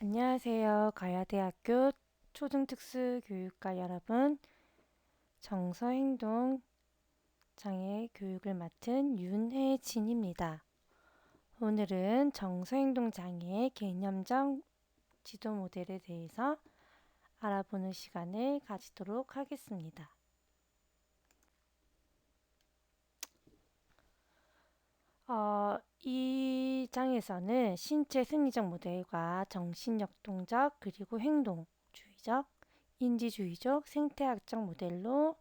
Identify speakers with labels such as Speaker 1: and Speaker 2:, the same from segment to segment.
Speaker 1: 안녕하세요. 가야대학교 초등특수교육과 여러분, 정서행동 장애 교육을 맡은 윤혜진입니다. 오늘은 정서행동 장애의 개념적 지도 모델에 대해서 알아보는 시간을 가지도록 하겠습니다. 이 장에서는 신체 생리적 모델과 정신역동적 그리고 행동주의적, 인지주의적, 생태학적 모델로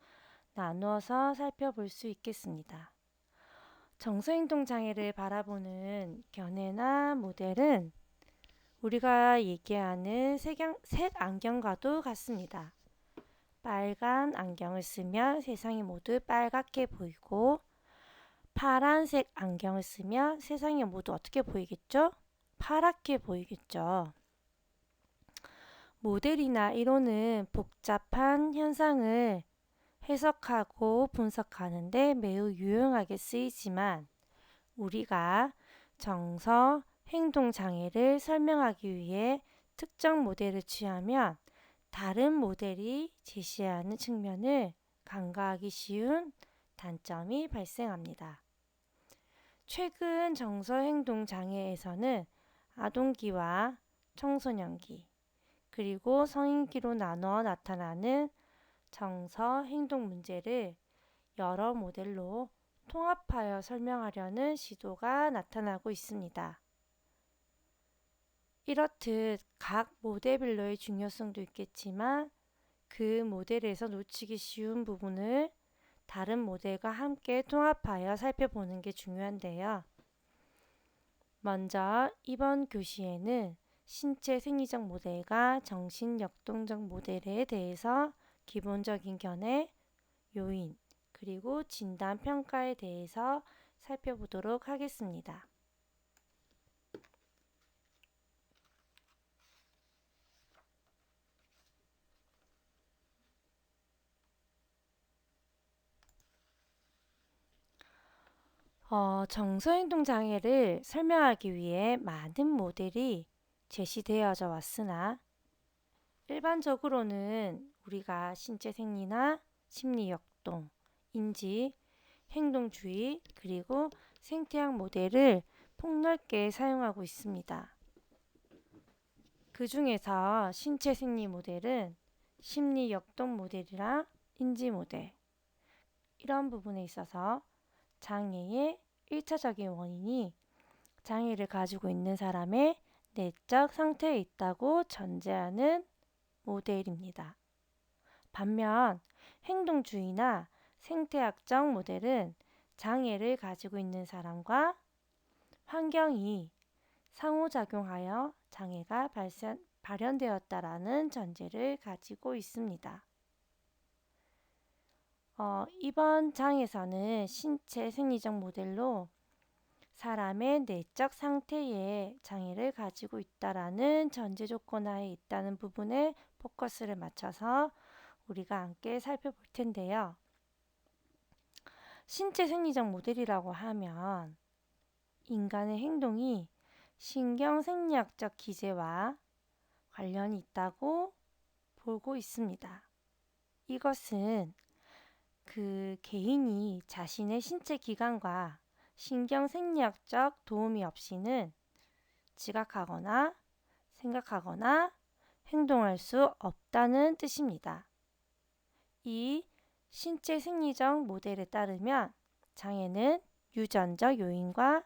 Speaker 1: 나누어서 살펴볼 수 있겠습니다. 정서행동 장애를 바라보는 견해나 모델은 우리가 얘기하는 색 안경과도 같습니다. 빨간 안경을 쓰면 세상이 모두 빨갛게 보이고 파란색 안경을 쓰면 세상이 모두 어떻게 보이겠죠? 파랗게 보이겠죠. 모델이나 이론은 복잡한 현상을 해석하고 분석하는데 매우 유용하게 쓰이지만 우리가 정서, 행동 장애를 설명하기 위해 특정 모델을 취하면 다른 모델이 제시하는 측면을 간과하기 쉬운 단점이 발생합니다. 최근 정서 행동 장애에서는 아동기와 청소년기, 그리고 성인기로 나눠 나타나는 정서 행동 문제를 여러 모델로 통합하여 설명하려는 시도가 나타나고 있습니다. 이렇듯 각 모델별로의 중요성도 있겠지만 그 모델에서 놓치기 쉬운 부분을 다른 모델과 함께 통합하여 살펴보는 게 중요한데요. 먼저 이번 교시에는 신체 생리적 모델과 정신 역동적 모델에 대해서 기본적인 견해, 요인, 그리고 진단 평가에 대해서 살펴보도록 하겠습니다. 정서행동 장애를 설명하기 위해 많은 모델이 제시되어져 왔으나 일반적으로는 우리가 신체 생리나 심리 역동, 인지, 행동주의, 그리고 생태학 모델을 폭넓게 사용하고 있습니다. 그 중에서 신체 생리 모델은 심리 역동 모델이랑 인지 모델, 이런 부분에 있어서 장애의 1차적인 원인이 장애를 가지고 있는 사람의 내적 상태에 있다고 전제하는 모델입니다. 반면 행동주의나 생태학적 모델은 장애를 가지고 있는 사람과 환경이 상호작용하여 장애가 발현되었다라는 전제를 가지고 있습니다. 이번 장에서는 신체 생리적 모델로 사람의 내적 상태에 장애를 가지고 있다라는 전제 조건 하에 있다는 부분에 포커스를 맞춰서 우리가 함께 살펴볼 텐데요. 신체 생리적 모델이라고 하면 인간의 행동이 신경 생리학적 기제와 관련이 있다고 보고 있습니다. 이것은 그 개인이 자신의 신체 기관과 신경 생리학적 도움이 없이는 지각하거나 생각하거나 행동할 수 없다는 뜻입니다. 이 신체 생리적 모델에 따르면 장애는 유전적 요인과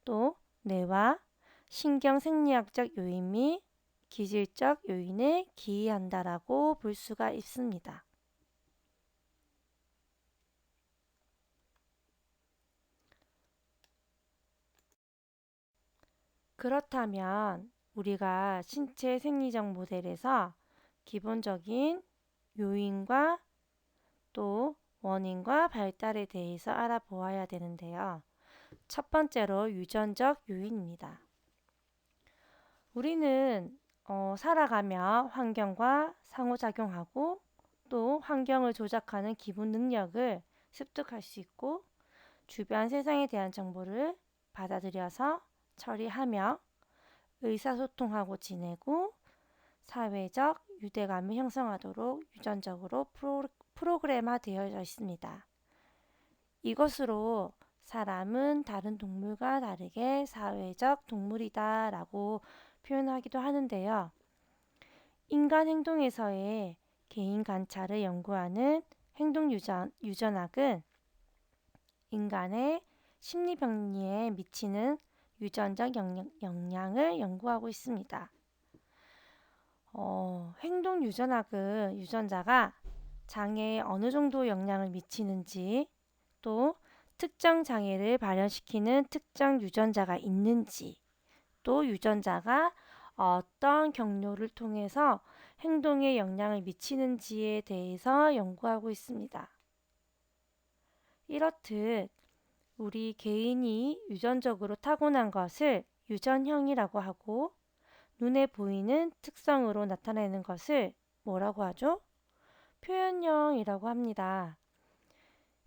Speaker 1: 또 뇌와 신경 생리학적 요인 및 기질적 요인에 기인한다라고 볼 수가 있습니다. 그렇다면 우리가 신체 생리적 모델에서 기본적인 요인과 또 원인과 발달에 대해서 알아보아야 되는데요. 첫 번째로 유전적 요인입니다. 우리는 살아가며 환경과 상호작용하고 또 환경을 조작하는 기본 능력을 습득할 수 있고 주변 세상에 대한 정보를 받아들여서 처리하며 의사소통하고 지내고 사회적 유대감을 형성하도록 유전적으로 프로그램화되어 있습니다. 이것으로 사람은 다른 동물과 다르게 사회적 동물이다 라고 표현하기도 하는데요. 인간 행동에서의 개인 관찰을 연구하는 행동유전학은 인간의 심리병리에 미치는 유전적 영향을 연구하고 있습니다. 행동유전학은 유전자가 장애에 어느 정도 영향을 미치는지, 또 특정 장애를 발현시키는 특정 유전자가 있는지, 또 유전자가 어떤 경로를 통해서 행동에 영향을 미치는지에 대해서 연구하고 있습니다. 이렇듯 우리 개인이 유전적으로 타고난 것을 유전형이라고 하고, 눈에 보이는 특성으로 나타내는 것을 뭐라고 하죠? 표현형이라고 합니다.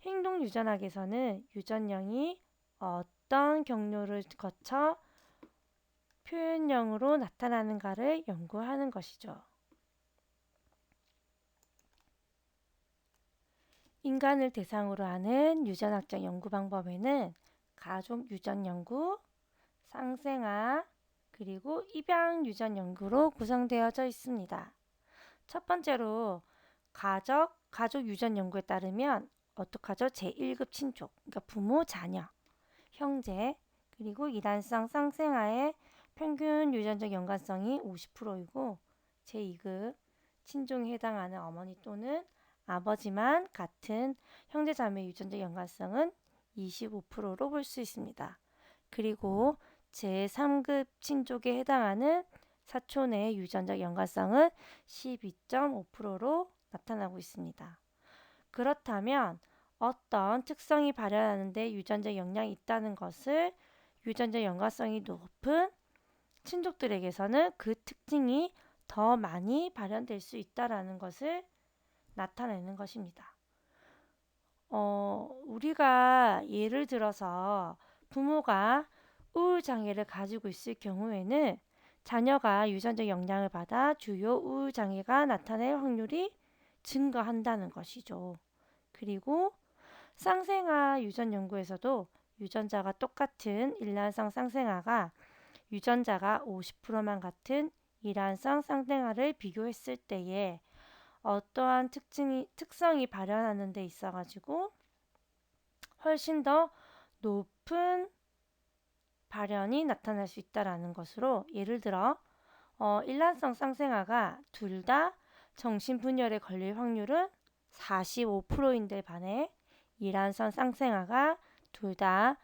Speaker 1: 행동유전학에서는 유전형이 어떤 경로를 거쳐 표현형으로 나타나는가를 연구하는 것이죠. 인간을 대상으로 하는 유전학적 연구 방법에는 가족 유전 연구, 쌍생아, 그리고 입양 유전 연구로 구성되어져 있습니다. 첫 번째로 가족 유전 연구에 따르면 어떡하죠? 제1급 친족, 그러니까 부모, 자녀, 형제, 그리고 이란성 쌍생아의 평균 유전적 연관성이 50%이고 제2급 친족에 해당하는 어머니 또는 아버지만 같은 형제자매 유전적 연관성은 25%로 볼 수 있습니다. 그리고 제3급 친족에 해당하는 사촌의 유전적 연관성은 12.5%로 나타나고 있습니다. 그렇다면 어떤 특성이 발현하는데 유전적 영향이 있다는 것을 유전적 연관성이 높은 친족들에게서는 그 특징이 더 많이 발현될 수 있다는 것을 나타내는 것입니다. 우리가 예를 들어서 부모가 우울장애를 가지고 있을 경우에는 자녀가 유전적 영향을 받아 주요 우울장애가 나타낼 확률이 증가한다는 것이죠. 그리고 쌍생아 유전 연구에서도 유전자가 똑같은 일란성 쌍생아가 유전자가 50%만 같은 이란성 쌍생아를 비교했을 때에 어떠한 특성이 발현하는 데 있어가지고 훨씬 더 높은 발현이 나타날 수 있다는 것으로 예를 들어 일란성 쌍생아가 둘 다 정신분열에 걸릴 확률은 45%인데 반해 이란성 쌍생아가 둘 다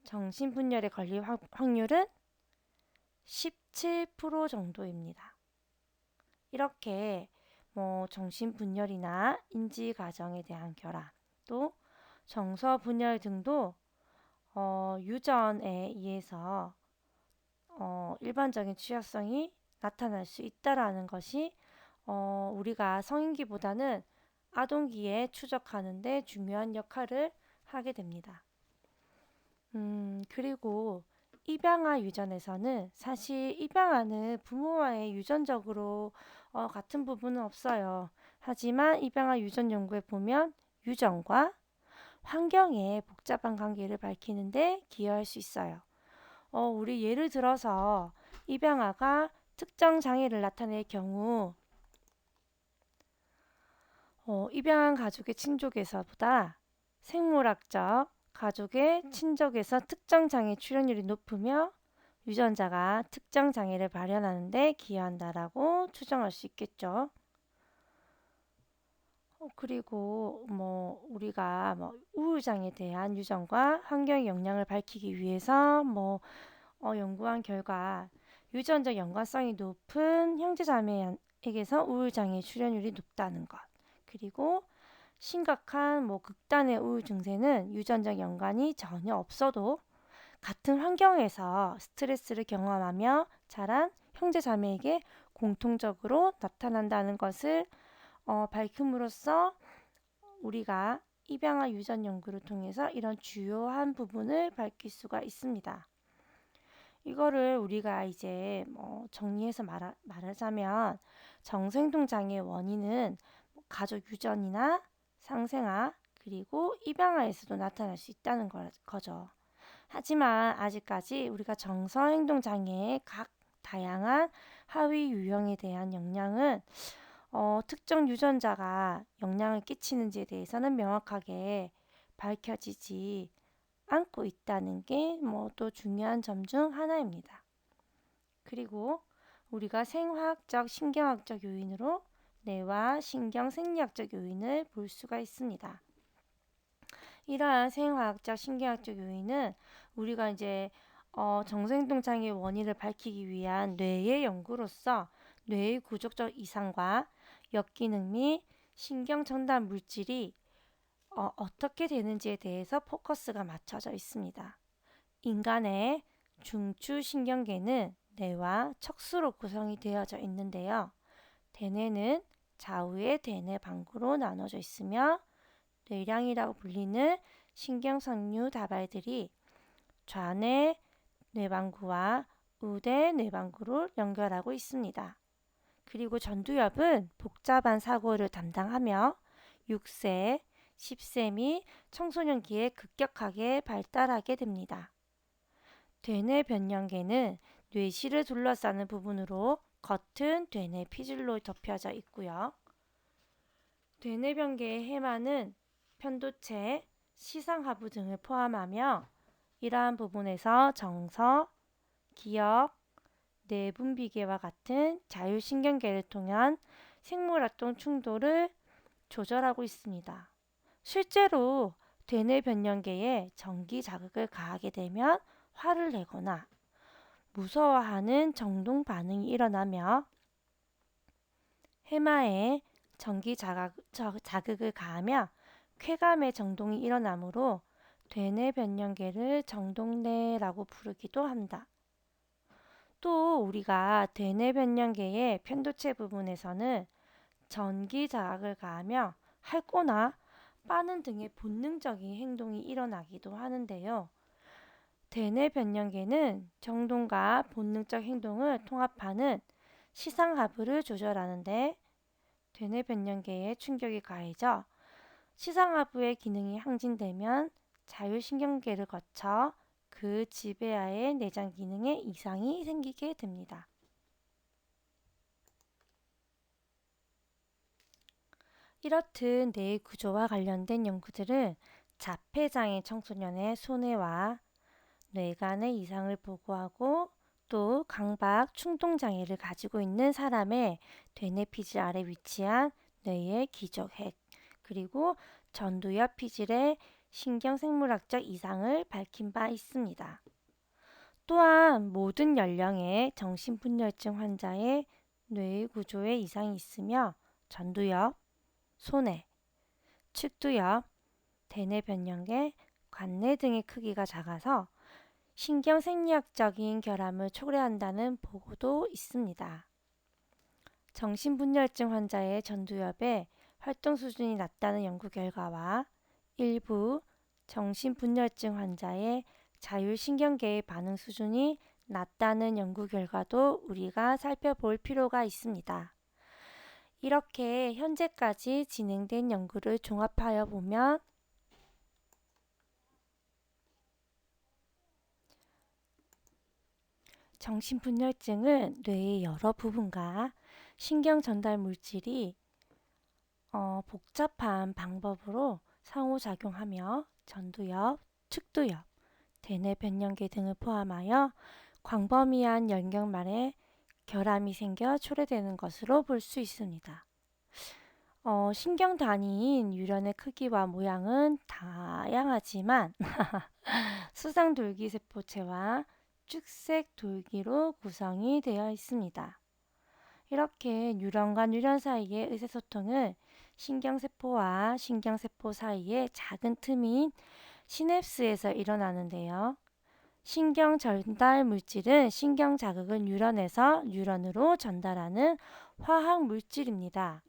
Speaker 1: 정신분열에 걸릴 확률은 17% 정도입니다. 이렇게 정신분열이나 인지과정에 대한 결함, 또 정서분열 등도 유전에 의해서 일반적인 취약성이 나타날 수 있다라는 것이 우리가 성인기보다는 아동기에 추적하는 데 중요한 역할을 하게 됩니다. 그리고 입양아 유전에서는 사실 입양아는 부모와의 유전적으로 같은 부분은 없어요. 하지만 입양아 유전 연구에 보면 유전과 환경의 복잡한 관계를 밝히는데 기여할 수 있어요. 우리 예를 들어서 입양아가 특정 장애를 나타낼 경우 입양한 가족의 친족에서보다 생물학적 가족의 친족에서 특정 장애 출현율이 높으며 유전자가 특정 장애를 발현하는 데 기여한다라고 추정할 수 있겠죠. 그리고 우리가 우울장애에 대한 유전과 환경의 영향을 밝히기 위해서 연구한 결과 유전적 연관성이 높은 형제자매에게서 우울장애 출현율이 높다는 것, 그리고 심각한 극단의 우울 증세는 유전적 연관이 전혀 없어도 같은 환경에서 스트레스를 경험하며 자란 형제자매에게 공통적으로 나타난다는 것을 밝힘으로써 우리가 입양아 유전 연구를 통해서 이런 주요한 부분을 밝힐 수가 있습니다. 이거를 우리가 이제 정리해서 말하자면 정서행동 장애의 원인은 가족 유전이나 상생아 그리고 입양아에서도 나타날 수 있다는 거죠. 하지만 아직까지 우리가 정서행동 장애의 각 다양한 하위 유형에 대한 영향은 특정 유전자가 영향을 끼치는지에 대해서는 명확하게 밝혀지지 않고 있다는 게 또 중요한 점 중 하나입니다. 그리고 우리가 생화학적, 신경학적 요인으로 뇌와 신경 생리학적 요인을 볼 수가 있습니다. 이러한 생화학적, 신경학적 요인은 우리가 이제 정서행동 장애의 원인을 밝히기 위한 뇌의 연구로서 뇌의 구조적 이상과 역기능 및 신경 전달 물질이 어떻게 되는지에 대해서 포커스가 맞춰져 있습니다. 인간의 중추신경계는 뇌와 척수로 구성이 되어져 있는데요. 대뇌는 좌우의 대뇌 방구로 나눠져 있으며 뇌량이라고 불리는 신경섬유 다발들이 좌뇌 뇌방구와 우대 뇌방구를 연결하고 있습니다. 그리고 전두엽은 복잡한 사고를 담당하며 6세, 10세 및 청소년기에 급격하게 발달하게 됩니다. 대뇌 변형계는 뇌실을 둘러싸는 부분으로 겉은 대뇌 피질로 덮여져 있고요. 대뇌 변계의 해마는 편도체, 시상하부 등을 포함하며 이러한 부분에서 정서, 기억, 뇌분비계와 같은 자율신경계를 통한 생물활동 충돌을 조절하고 있습니다. 실제로 대뇌 변형계에 전기 자극을 가하게 되면 화를 내거나 무서워하는 정동 반응이 일어나며 해마에 전기 자극을 가하며 쾌감의 정동이 일어나므로 대뇌 변형계를 정동뇌라고 부르기도 한다. 또 우리가 대뇌 변형계의 편도체 부분에서는 전기 자극을 가하며 핥거나 빠는 등의 본능적인 행동이 일어나기도 하는데요. 대뇌 변형계는 정동과 본능적 행동을 통합하는 시상하부를 조절하는데 대뇌 변형계에 충격이 가해져 시상하부의 기능이 항진되면 자율신경계를 거쳐 그 지배하에 내장 기능에 이상이 생기게 됩니다. 이렇듯 뇌의 구조와 관련된 연구들은 자폐장애 청소년의 손해와 뇌간의 이상을 보고하고 또 강박 충동장애를 가지고 있는 사람의 대뇌 피질 아래 위치한 뇌의 기저핵 그리고 전두엽 피질의 신경생물학적 이상을 밝힌 바 있습니다. 또한 모든 연령의 정신분열증 환자의 뇌의 구조에 이상이 있으며 전두엽, 손해, 측두엽, 대뇌 변형계, 관내 등의 크기가 작아서 신경생리학적인 결함을 초래한다는 보고도 있습니다. 정신분열증 환자의 전두엽의 활동 수준이 낮다는 연구 결과와 일부 정신분열증 환자의 자율신경계의 반응 수준이 낮다는 연구 결과도 우리가 살펴볼 필요가 있습니다. 이렇게 현재까지 진행된 연구를 종합하여 보면 정신분열증은 뇌의 여러 부분과 신경 전달 물질이 복잡한 방법으로 상호작용하며 전두엽, 측두엽, 대뇌 변형계 등을 포함하여 광범위한 연결망에 결함이 생겨 초래되는 것으로 볼 수 있습니다. 신경 단위인 유련의 크기와 모양은 다양하지만 수상돌기세포체와 쭉색 돌기로 구성이 되어 있습니다. 이렇게 뉴런과 뉴런 사이의 의사소통은 신경세포와 신경세포 사이의 작은 틈인 시냅스에서 일어나는데요. 신경 전달 물질은 신경 자극을 뉴런에서 뉴런으로 전달하는 화학 물질입니다.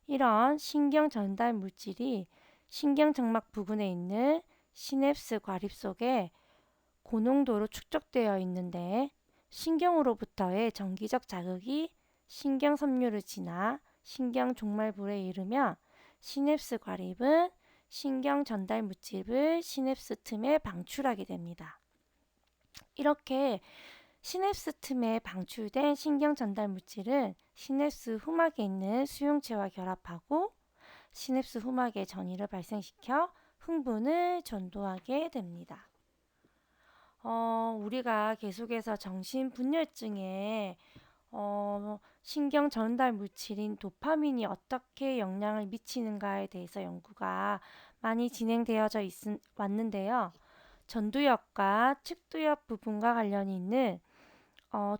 Speaker 1: 이런 신경 전달 물질이 신경정막 부근에 있는 시냅스 과립 속에 고농도로 축적되어 있는데 신경으로부터의 정기적 자극이 신경 섬유를 지나 신경 종말부에 이르며 시냅스 과립은 신경 전달 물질을 시냅스 틈에 방출하게 됩니다. 이렇게 시냅스 틈에 방출된 신경 전달 물질은 시냅스 후막에 있는 수용체와 결합하고 시냅스 후막에 전이를 발생시켜 흥분을 전도하게 됩니다. 우리가 계속해서 정신분열증에 신경 전달 물질인 도파민이 어떻게 영향을 미치는가에 대해서 연구가 많이 진행되어져 왔는데요. 전두엽과 측두엽 부분과 관련이 있는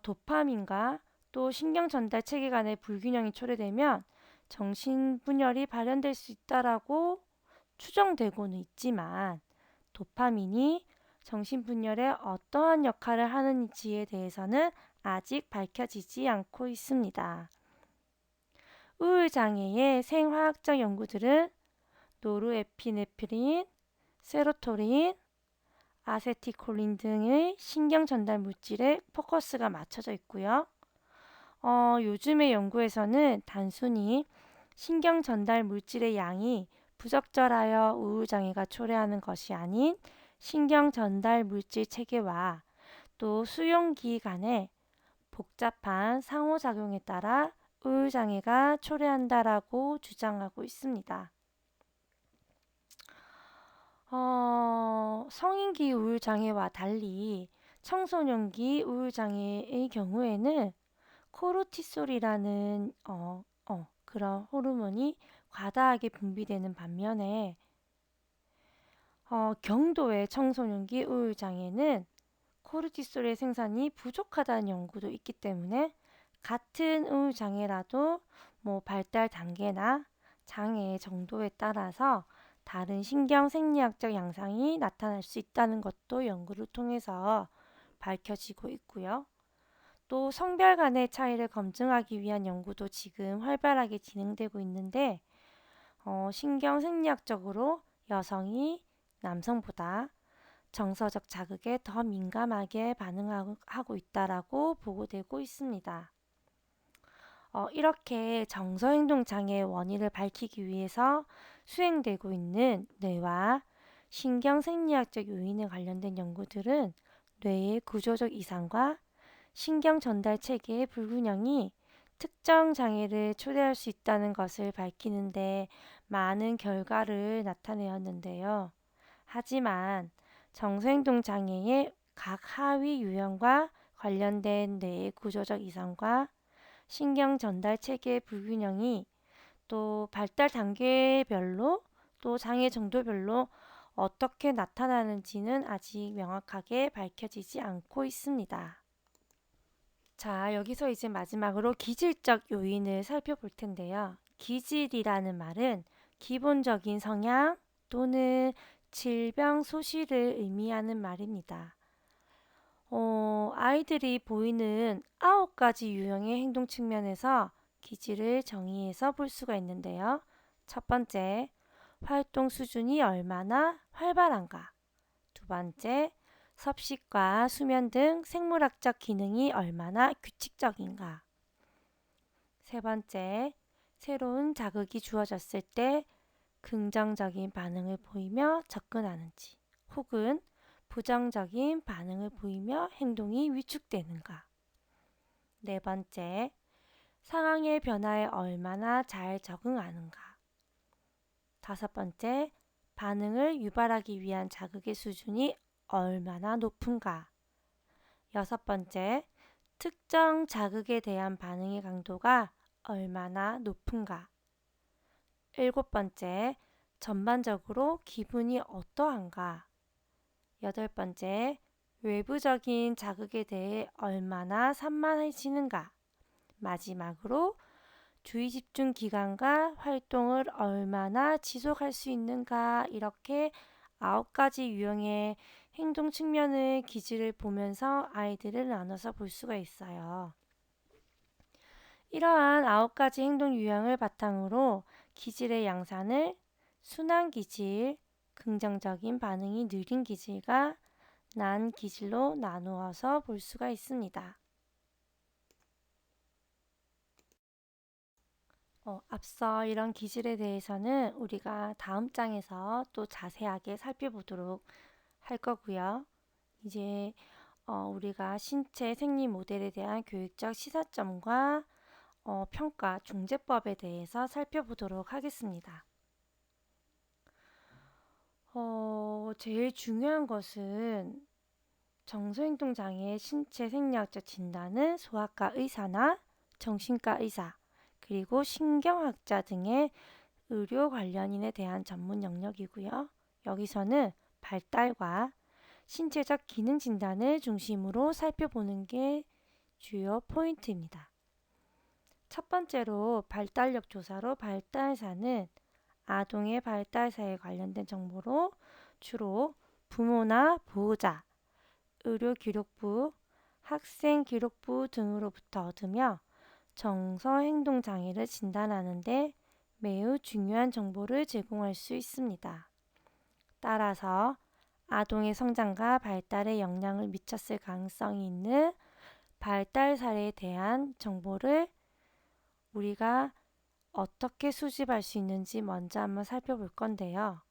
Speaker 1: 도파민과 또 신경 전달 체계 간의 불균형이 초래되면 정신분열이 발현될 수 있다라고 추정되고는 있지만 도파민이 정신분열에 어떠한 역할을 하는지에 대해서는 아직 밝혀지지 않고 있습니다. 우울장애의 생화학적 연구들은 노르에피네프린, 세로토닌, 아세틸콜린 등의 신경 전달 물질에 포커스가 맞춰져 있고요. 요즘의 연구에서는 단순히 신경 전달 물질의 양이 부적절하여 우울장애가 초래하는 것이 아닌 신경 전달 물질 체계와 또 수용기 간의 복잡한 상호작용에 따라 우울장애가 초래한다라고 주장하고 있습니다. 성인기 우울장애와 달리 청소년기 우울장애의 경우에는 코르티솔이라는 그런 호르몬이 과다하게 분비되는 반면에 경도의 청소년기 우울장애는 코르티솔의 생산이 부족하다는 연구도 있기 때문에 같은 우울장애라도 발달 단계나 장애의 정도에 따라서 다른 신경 생리학적 양상이 나타날 수 있다는 것도 연구를 통해서 밝혀지고 있고요. 또 성별 간의 차이를 검증하기 위한 연구도 지금 활발하게 진행되고 있는데 신경 생리학적으로 여성이 남성보다 정서적 자극에 더 민감하게 반응하고 있다라고 보고되고 있습니다. 이렇게 정서행동장애의 원인을 밝히기 위해서 수행되고 있는 뇌와 신경생리학적 요인에 관련된 연구들은 뇌의 구조적 이상과 신경 전달 체계의 불균형이 특정 장애를 초래할 수 있다는 것을 밝히는데 많은 결과를 나타내었는데요. 하지만 정서행동 장애의 각 하위 유형과 관련된 뇌의 구조적 이상과 신경 전달 체계의 불균형이 또 발달 단계별로 또 장애 정도별로 어떻게 나타나는지는 아직 명확하게 밝혀지지 않고 있습니다. 자, 여기서 이제 마지막으로 기질적 요인을 살펴볼 텐데요. 기질이라는 말은 기본적인 성향 또는 질병 소실을 의미하는 말입니다. 아이들이 보이는 9가지 유형의 행동 측면에서 기질을 정의해서 볼 수가 있는데요. 첫 번째, 활동 수준이 얼마나 활발한가. 두 번째, 섭식과 수면 등 생물학적 기능이 얼마나 규칙적인가. 세 번째, 새로운 자극이 주어졌을 때 긍정적인 반응을 보이며 접근하는지 혹은 부정적인 반응을 보이며 행동이 위축되는가. 네 번째, 상황의 변화에 얼마나 잘 적응하는가. 다섯 번째, 반응을 유발하기 위한 자극의 수준이 얼마나 높은가. 여섯 번째, 특정 자극에 대한 반응의 강도가 얼마나 높은가. 일곱 번째, 전반적으로 기분이 어떠한가. 여덟 번째, 외부적인 자극에 대해 얼마나 산만해지는가. 마지막으로 주의 집중 기간과 활동을 얼마나 지속할 수 있는가. 이렇게 9가지 유형의 행동 측면의 기질을 보면서 아이들을 나눠서 볼 수가 있어요. 이러한 9가지 행동 유형을 바탕으로 기질의 양산을 순환 기질, 긍정적인 반응이 느린 기질과 난 기질로 나누어서 볼 수가 있습니다. 앞서 이런 기질에 대해서는 우리가 다음 장에서 또 자세하게 살펴보도록 할 거고요. 이제 우리가 신체 생리 모델에 대한 교육적 시사점과 평가 중재법에 대해서 살펴보도록 하겠습니다. 제일 중요한 것은 정서행동장애의 신체 생리학적 진단은 소아과 의사나 정신과 의사, 그리고 신경학자 등의 의료 관련인에 대한 전문 영역이고요. 여기서는 발달과 신체적 기능 진단을 중심으로 살펴보는 게 주요 포인트입니다. 첫 번째로 발달력 조사로 발달사는 아동의 발달사에 관련된 정보로 주로 부모나 보호자, 의료기록부, 학생기록부 등으로부터 얻으며 정서행동장애를 진단하는 데 매우 중요한 정보를 제공할 수 있습니다. 따라서 아동의 성장과 발달에 영향을 미쳤을 가능성이 있는 발달 사례에 대한 정보를 우리가 어떻게 수집할 수 있는지 먼저 한번 살펴볼 건데요.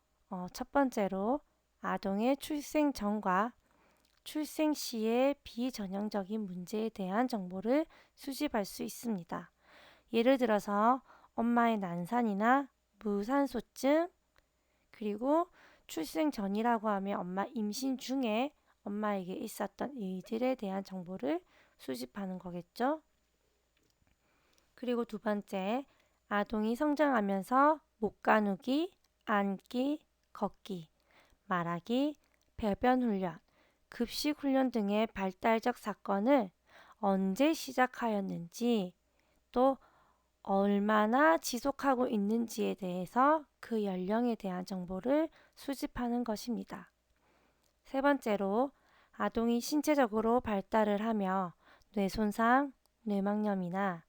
Speaker 1: 첫 번째로 아동의 출생 전과 출생 시의 비전형적인 문제에 대한 정보를 수집할 수 있습니다. 예를 들어서 엄마의 난산이나 무산소증, 그리고 출생 전이라고 하면 엄마 임신 중에 엄마에게 있었던 일들에 대한 정보를 수집하는 거겠죠. 그리고 두 번째, 아동이 성장하면서 목 가누기, 앉기, 걷기, 말하기, 배변 훈련, 급식 훈련 등의 발달적 사건을 언제 시작하였는지, 또 얼마나 지속하고 있는지에 대해서 그 연령에 대한 정보를 수집하는 것입니다. 세 번째로 아동이 신체적으로 발달을 하며 뇌손상, 뇌막염이나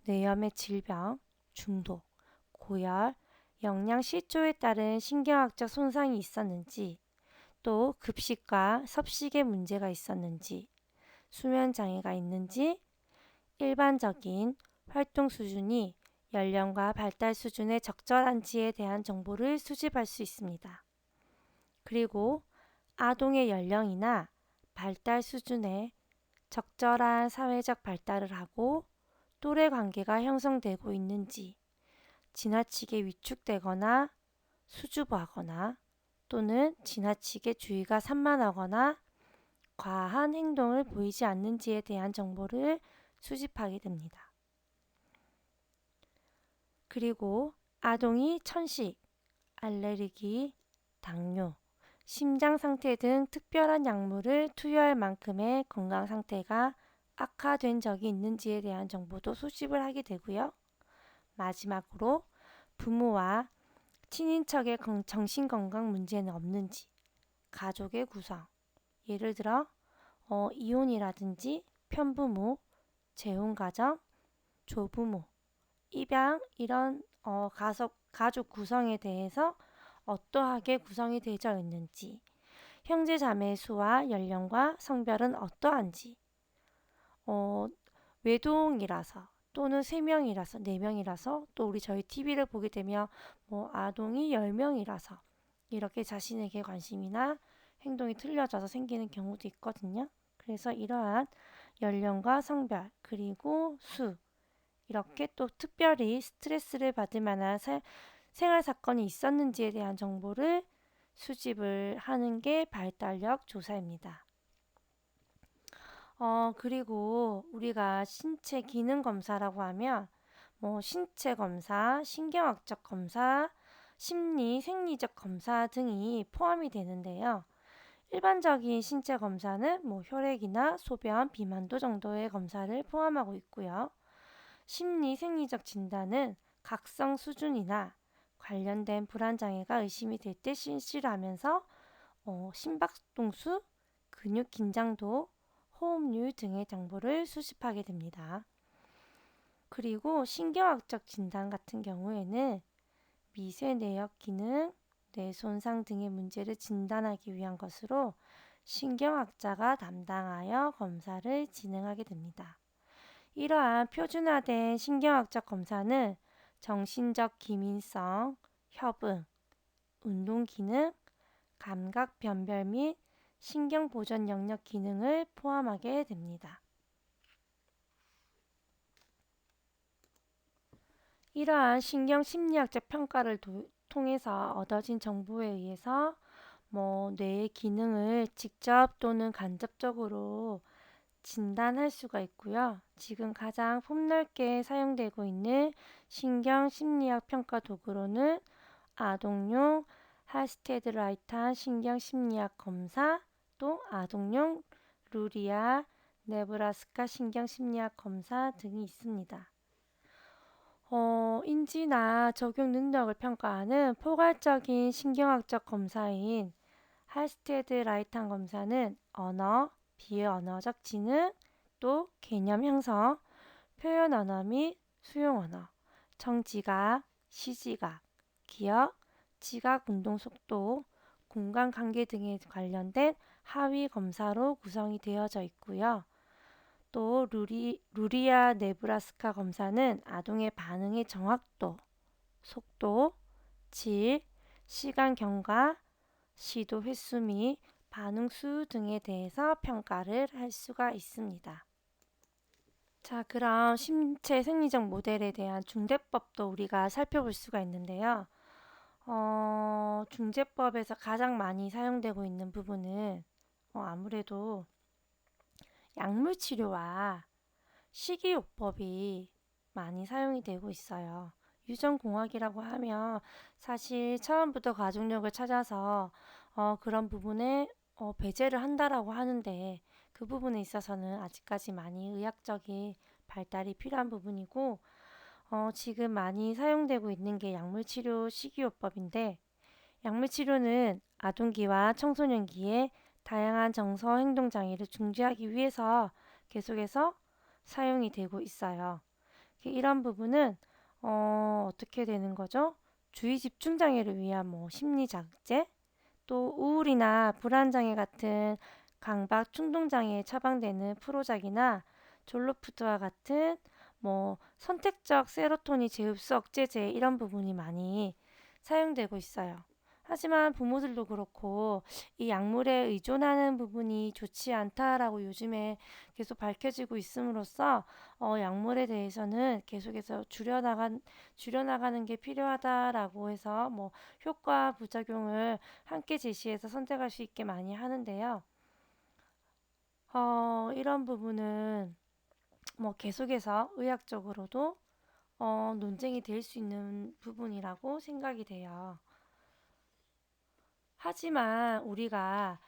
Speaker 1: 뇌염의 질병, 중독, 고열, 영양 실조에 따른 신경학적 손상이 있었는지, 또 급식과 섭식에 문제가 있었는지, 수면 장애가 있는지, 일반적인 활동 수준이 연령과 발달 수준에 적절한지에 대한 정보를 수집할 수 있습니다. 그리고 아동의 연령이나 발달 수준에 적절한 사회적 발달을 하고 또래 관계가 형성되고 있는지, 지나치게 위축되거나 수줍어하거나 또는 지나치게 주의가 산만하거나 과한 행동을 보이지 않는지에 대한 정보를 수집하게 됩니다. 그리고 아동이 천식, 알레르기, 당뇨, 심장 상태 등 특별한 약물을 투여할 만큼의 건강 상태가 악화된 적이 있는지에 대한 정보도 수집을 하게 되고요. 마지막으로 부모와 친인척의 정신건강 문제는 없는지, 가족의 구성, 예를 들어 이혼이라든지 편부모, 재혼가정, 조부모, 입양 이런 가족 구성에 대해서 어떠하게 구성이 되어 있는지, 형제 자매 수와 연령과 성별은 어떠한지, 외동이라서 또는 3명이라서 4명이라서 또 우리 저희 TV를 보게 되면 아동이 10명이라서 이렇게 자신에게 관심이나 행동이 틀려져서 생기는 경우도 있거든요. 그래서 이러한 연령과 성별 그리고 수 이렇게 또 특별히 스트레스를 받을 만한 생활 사건이 있었는지에 대한 정보를 수집을 하는 게 발달력 조사입니다. 그리고 우리가 신체 기능 검사라고 하면 신체 검사, 신경학적 검사, 심리, 생리적 검사 등이 포함이 되는데요. 일반적인 신체 검사는 혈액이나 소변, 비만도 정도의 검사를 포함하고 있고요. 심리, 생리적 진단은 각성 수준이나 관련된 불안장애가 의심이 될 때 실시를 하면서 심박동수, 근육 긴장도, 호흡률 등의 정보를 수집하게 됩니다. 그리고 신경학적 진단 같은 경우에는 미세 내역 기능, 뇌 손상 등의 문제를 진단하기 위한 것으로 신경학자가 담당하여 검사를 진행하게 됩니다. 이러한 표준화된 신경학적 검사는 정신적 기민성, 협응, 운동 기능, 감각 변별 및 신경 보전 영역 기능을 포함하게 됩니다. 이러한 신경 심리학적 평가를 통해서 얻어진 정보에 의해서 뇌의 기능을 직접 또는 간접적으로 진단할 수가 있고요. 지금 가장 폭넓게 사용되고 있는 신경 심리학 평가 도구로는 아동용 할스테드 라이탄 신경 심리학 검사, 또 아동용 루리아 네브라스카 신경 심리학 검사 등이 있습니다. 인지나 적용 능력을 평가하는 포괄적인 신경학적 검사인 할스테드 라이탄 검사는 언어, 비언어적 지능, 또 개념 형성, 표현 언어 및 수용 언어, 청지각, 시지각, 기억, 지각 운동 속도, 공간 관계 등에 관련된 하위 검사로 구성이 되어져 있고요. 또 루리아 네브라스카 검사는 아동의 반응의 정확도, 속도, 질, 시간 경과, 시도 횟수 및 반응 수 등에 대해서 평가를 할 수가 있습니다. 자, 그럼 신체 생리적 모델에 대한 중대법도 우리가 살펴볼 수가 있는데요. 중재법에서 가장 많이 사용되고 있는 부분은 아무래도 약물 치료와 식이요법이 많이 사용이 되고 있어요. 유전공학이라고 하면 사실 처음부터 가족력을 찾아서 그런 부분에 배제를 한다라고 하는데 그 부분에 있어서는 아직까지 많이 의학적인 발달이 필요한 부분이고 지금 많이 사용되고 있는 게 약물치료 식이요법인데 약물치료는 아동기와 청소년기에 다양한 정서 행동 장애를 중지하기 위해서 계속해서 사용이 되고 있어요. 이런 부분은 어떻게 되는 거죠? 주의 집중 장애를 위한 심리 자극제, 또 우울이나 불안 장애 같은 강박 충동 장애에 처방되는 프로작이나 졸로푸드와 같은 선택적 세로토닌 재흡수 억제제 이런 부분이 많이 사용되고 있어요. 하지만 부모들도 그렇고 이 약물에 의존하는 부분이 좋지 않다라고 요즘에 계속 밝혀지고 있음으로써 약물에 대해서는 계속해서 줄여나가는 게 필요하다라고 해서 효과 부작용을 함께 제시해서 선택할 수 있게 많이 하는데요. 이런 부분은 계속해서 의학적으로도 논쟁이 될 수 있는 부분이라고 생각이 돼요. 하지만 우리가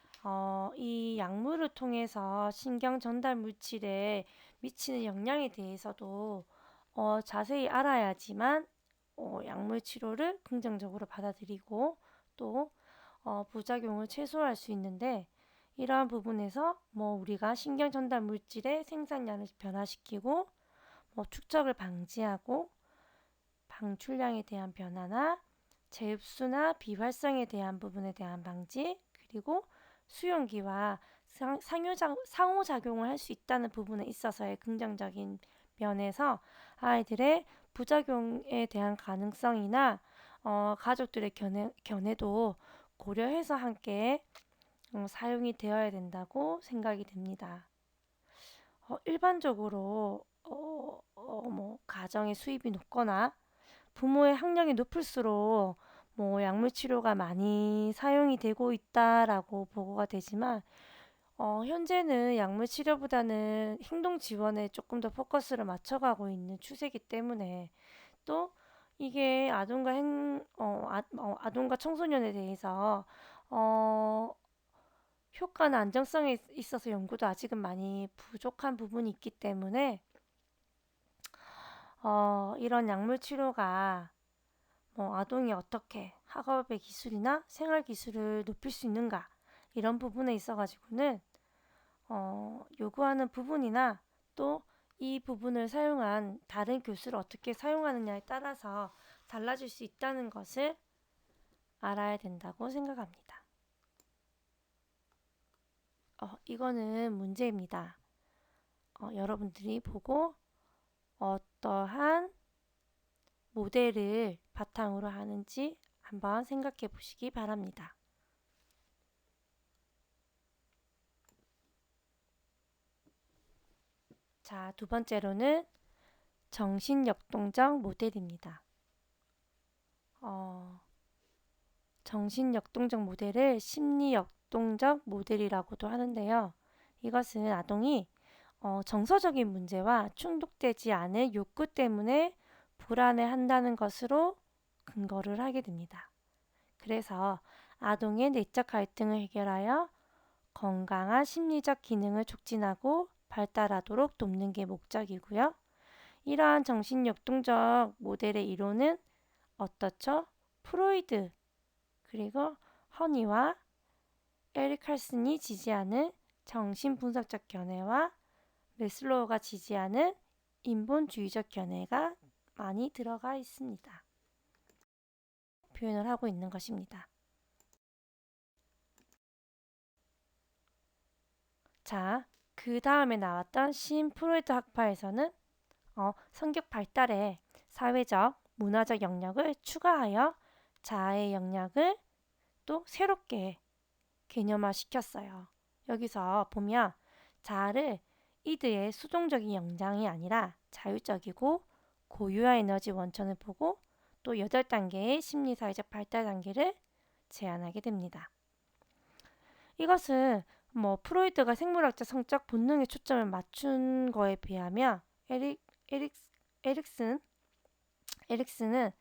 Speaker 1: 이 약물을 통해서 신경 전달 물질에 미치는 영향에 대해서도 자세히 알아야지만 약물 치료를 긍정적으로 받아들이고 또 부작용을 최소화할 수 있는데 이러한 부분에서 우리가 신경 전달 물질의 생산량을 변화시키고 축적을 방지하고 방출량에 대한 변화나 재흡수나 비활성에 대한 부분에 대한 방지, 그리고 수용기와 상호작용을 할 수 있다는 부분에 있어서의 긍정적인 면에서 아이들의 부작용에 대한 가능성이나 가족들의 견해도 고려해서 함께 사용이 되어야 된다고 생각이 됩니다. 일반적으로 가정의 수입이 높거나 부모의 학력이 높을수록 약물 치료가 많이 사용이 되고 있다라고 보고가 되지만 현재는 약물 치료보다는 행동 지원에 조금 더 포커스를 맞춰가고 있는 추세이기 때문에 또 이게 아동과 청소년에 대해서 효과나 안정성에 있어서 연구도 아직은 많이 부족한 부분이 있기 때문에 이런 약물 치료가 아동이 어떻게 학업의 기술이나 생활 기술을 높일 수 있는가 이런 부분에 있어가지고는 요구하는 부분이나 또 이 부분을 사용한 다른 교수를 어떻게 사용하느냐에 따라서 달라질 수 있다는 것을 알아야 된다고 생각합니다. 이거는 문제입니다. 여러분들이 보고 어떠한 모델을 바탕으로 하는지 한번 생각해 보시기 바랍니다. 자, 두 번째로는 정신역동적 모델입니다. 정신역동적 모델을 심리역동적 모델이라고도 하는데요. 이것은 아동이 정서적인 문제와 충족되지 않은 욕구 때문에 불안해한다는 것으로 근거를 하게 됩니다. 그래서 아동의 내적 갈등을 해결하여 건강한 심리적 기능을 촉진하고 발달하도록 돕는 게 목적이고요. 이러한 정신역동적 모델의 이론은 어떻죠? 프로이드 그리고 허니와 에릭 칼슨이 지지하는 정신분석적 견해와 매슬로우가 지지하는 인본주의적 견해가 많이 들어가 있습니다. 표현을 하고 있는 것입니다. 자, 그 다음에 나왔던 프로이드 학파에서는 성격 발달에 사회적, 문화적 영역을 추가하여 자아의 영역을 또 새롭게 개념화시켰어요. 여기서 보면 자아를 이드의 수동적인 영장이 아니라 자율적이고 고유한 에너지 원천을 보고 또 8단계의 심리사회적 발달 단계를 제안하게 됩니다. 이것은 프로이드가 생물학적 성적 본능에 초점을 맞춘 거에 비하면 에릭슨은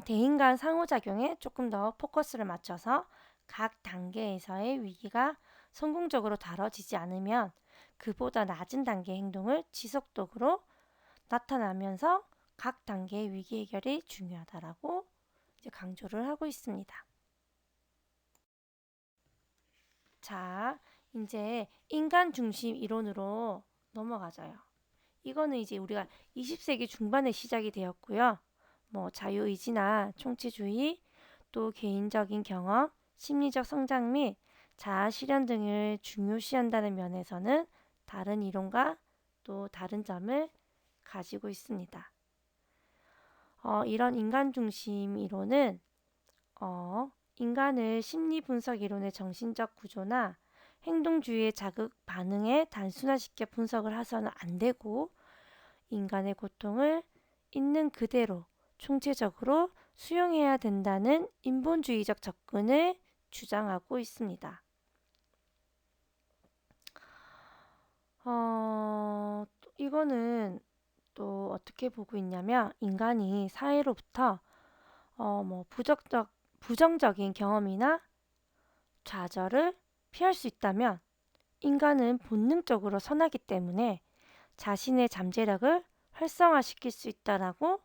Speaker 1: 대인간 상호작용에 조금 더 포커스를 맞춰서 각 단계에서의 위기가 성공적으로 다뤄지지 않으면 그보다 낮은 단계의 행동을 지속적으로 나타나면서 각 단계의 위기 해결이 중요하다라고 이제 강조를 하고 있습니다. 자, 이제 인간 중심 이론으로 넘어가자요. 이거는 이제 우리가 20세기 중반에 시작이 되었고요. 자유의지나 총체주의, 또 개인적인 경험, 심리적 성장 및 자아 실현 등을 중요시한다는 면에서는 다른 이론과 또 다른 점을 가지고 있습니다. 이런 인간 중심 이론은 인간을 심리 분석 이론의 정신적 구조나 행동주의의 자극 반응에 단순화시켜 분석을 해서는 안 되고 인간의 고통을 있는 그대로 총체적으로 수용해야 된다는 인본주의적 접근을 주장하고 있습니다. 이거는 또 어떻게 보고 있냐면 인간이 사회로부터 부정적인 경험이나 좌절을 피할 수 있다면 인간은 본능적으로 선하기 때문에 자신의 잠재력을 활성화시킬 수 있다라고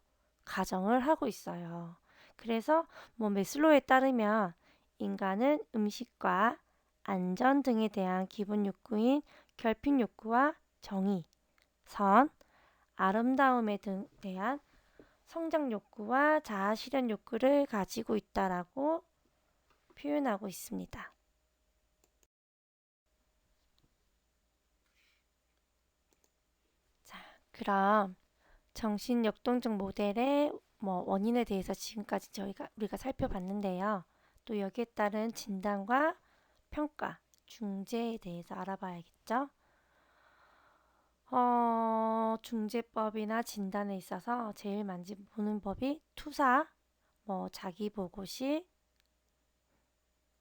Speaker 1: 가정을 하고 있어요. 그래서 매슬로우에 따르면 인간은 음식과 안전 등에 대한 기본 욕구인 결핍 욕구와 정의, 선, 아름다움에 대한 성장 욕구와 자아 실현 욕구를 가지고 있다라고 표현하고 있습니다. 자, 그럼 정신 역동적 모델의 원인에 대해서 지금까지 우리가 살펴봤는데요. 또 여기에 따른 진단과 평가, 중재에 대해서 알아봐야겠죠. 중재법이나 진단에 있어서 제일 많이 보는 법이 투사, 자기보고식,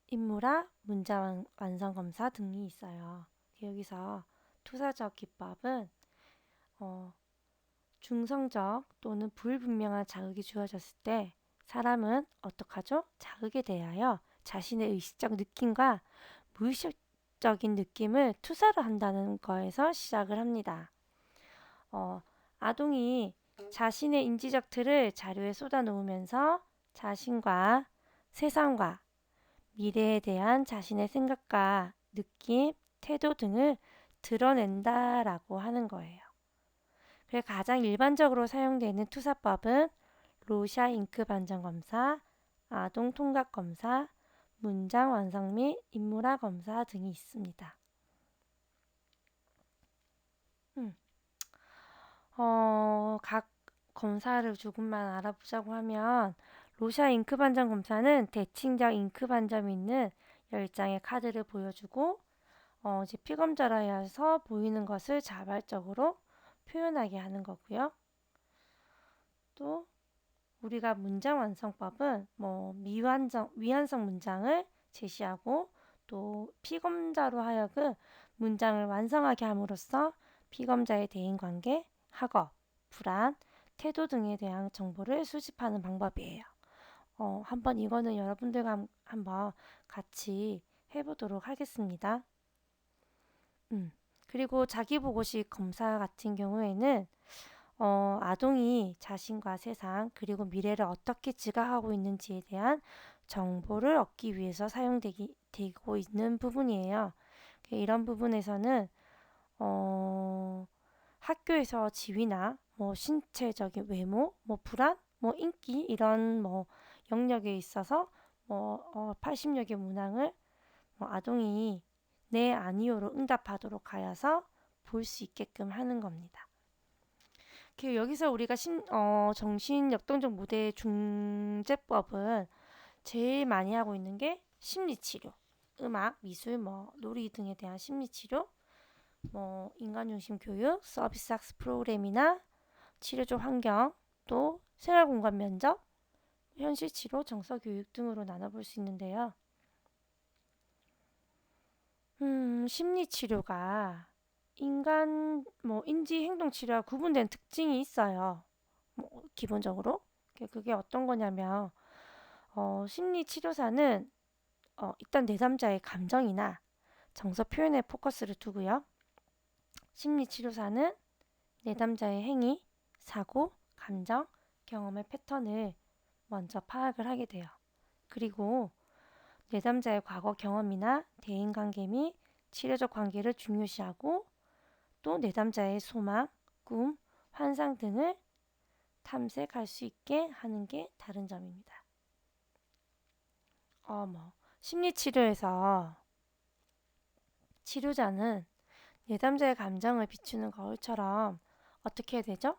Speaker 1: 인물학, 문장 완성 검사 등이 있어요. 여기서 투사적 기법은 중성적 또는 불분명한 자극이 주어졌을 때 사람은 어떡하죠? 자극에 대하여 자신의 의식적 느낌과 무의식적인 느낌을 투사를 한다는 거에서 시작을 합니다. 아동이 자신의 인지적 틀을 자료에 쏟아놓으면서 자신과 세상과 미래에 대한 자신의 생각과 느낌, 태도 등을 드러낸다라고 하는 거예요. 그래서 가장 일반적으로 사용되는 투사법은 로샤 잉크 반전 검사, 아동 통각 검사, 문장 완성 및 인물화 검사 등이 있습니다. 검사를 조금만 알아보자고 하면 로샤 잉크 반점 검사는 대칭적 잉크 반점이 있는 10장의 카드를 보여주고 이제 피검자라서 보이는 것을 자발적으로 표현하게 하는 거고요. 또 우리가 문장 완성법은 미완성 문장을 제시하고 또 피검자로 하여금 문장을 완성하게 함으로써 피검자의 대인관계, 학업, 불안, 태도 등에 대한 정보를 수집하는 방법이에요. 한번 이거는 여러분들과 한번 같이 해보도록 하겠습니다. 그리고 자기보고식 검사 같은 경우에는 아동이 자신과 세상 그리고 미래를 어떻게 지각하고 있는지에 대한 정보를 얻기 위해서 사용되고 있는 부분이에요. 이런 부분에서는 학교에서 지위나 신체적인 외모, 불안, 인기 이런 영역에 있어서 80여 개 문항을 아동이 네, 아니요로 응답하도록 하여서 볼 수 있게끔 하는 겁니다. 여기서 우리가 정신역동적 모대 중재법은 제일 많이 하고 있는 게 심리치료, 음악, 미술, 놀이 등에 대한 심리치료, 인간중심 교육, 서비스 학습 프로그램이나 치료적 환경, 또 생활공간 면접, 현실치료, 정서교육 등으로 나눠볼 수 있는데요. 심리치료가 인지행동치료와 구분된 특징이 있어요. 기본적으로. 그게 어떤 거냐면, 심리치료사는 일단 내3자의 감정이나 정서 표현에 포커스를 두고요. 심리치료사는 내3자의 행위, 사고, 감정, 경험의 패턴을 먼저 파악을 하게 돼요. 그리고 내3자의 과거 경험이나 대인관계 및 치료적 관계를 중요시하고 또 내3자의 소망, 꿈, 환상 등을 탐색할 수 있게 하는 게 다른 점입니다. 심리치료에서 치료자는 내3자의 감정을 비추는 거울처럼 어떻게 해야 되죠?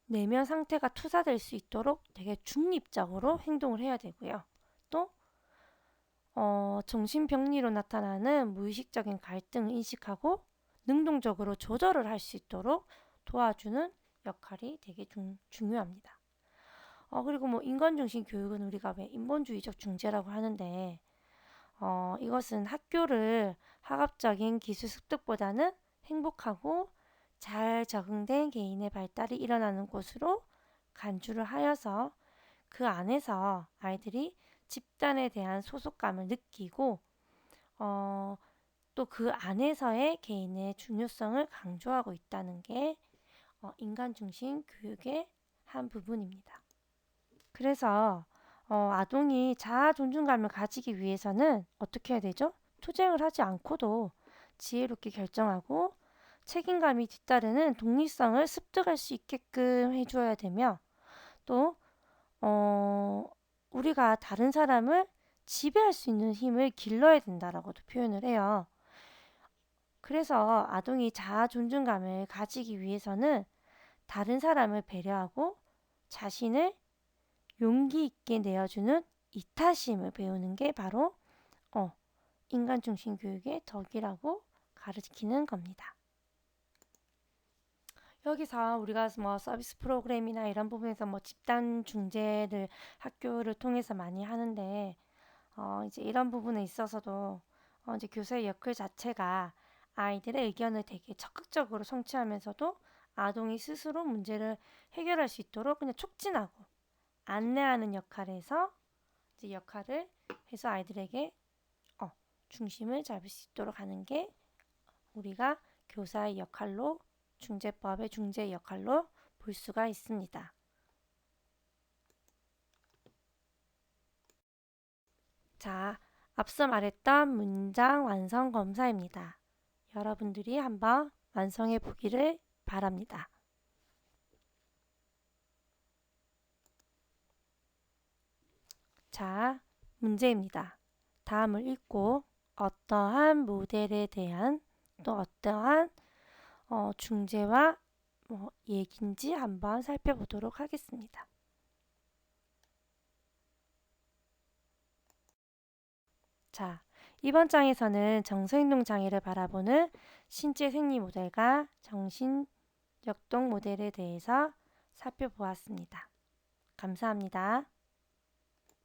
Speaker 1: 내면 상태가 투사될 수 있도록 되게 중립적으로 행동을 해야 되고요. 또 정신병리로 나타나는 무의식적인 갈등을 인식하고 능동적으로 조절을 할 수 있도록 도와주는 역할이 되게 중요합니다. 그리고 인간중심 교육은 우리가 왜 인본주의적 중재라고 하는데 이것은 학교를 학업적인 기술 습득보다는 행복하고 잘 적응된 개인의 발달이 일어나는 곳으로 간주를 하여서 그 안에서 아이들이 집단에 대한 소속감을 느끼고 또 그 안에서의 개인의 중요성을 강조하고 있다는 게 인간중심 교육의 한 부분입니다. 그래서 아동이 자아 존중감을 가지기 위해서는 어떻게 해야 되죠? 투쟁을 하지 않고도 지혜롭게 결정하고 책임감이 뒤따르는 독립성을 습득할 수 있게끔 해줘야 되며 또 우리가 다른 사람을 지배할 수 있는 힘을 길러야 된다라고도 표현을 해요. 그래서 아동이 자아 존중감을 가지기 위해서는 다른 사람을 배려하고 자신을 용기 있게 내어주는 이타심을 배우는 게 바로 인간중심 교육의 덕이라고 가르치는 겁니다. 여기서 우리가 서비스 프로그램이나 이런 부분에서 집단 중재를 학교를 통해서 많이 하는데 이제 이런 부분에 있어서도 이제 교사의 역할 자체가 아이들의 의견을 되게 적극적으로 성취하면서도 아동이 스스로 문제를 해결할 수 있도록 그냥 촉진하고 안내하는 역할에서 이제 역할을 해서 아이들에게 중심을 잡을 수 있도록 하는 게 우리가 교사의 역할로 중재법의 중재의 역할로 볼 수가 있습니다. 자, 앞서 말했던 문장 완성 검사입니다. 여러분들이 한번 완성해 보기를 바랍니다. 자, 문제입니다. 다음을 읽고 어떠한 모델에 대한 또 어떠한 중재와 얘기인지 한번 살펴보도록 하겠습니다. 자, 이번 장에서는 정서행동 장애를 바라보는 신체 생리 모델과 정신역동 모델에 대해서 살펴보았습니다. 감사합니다.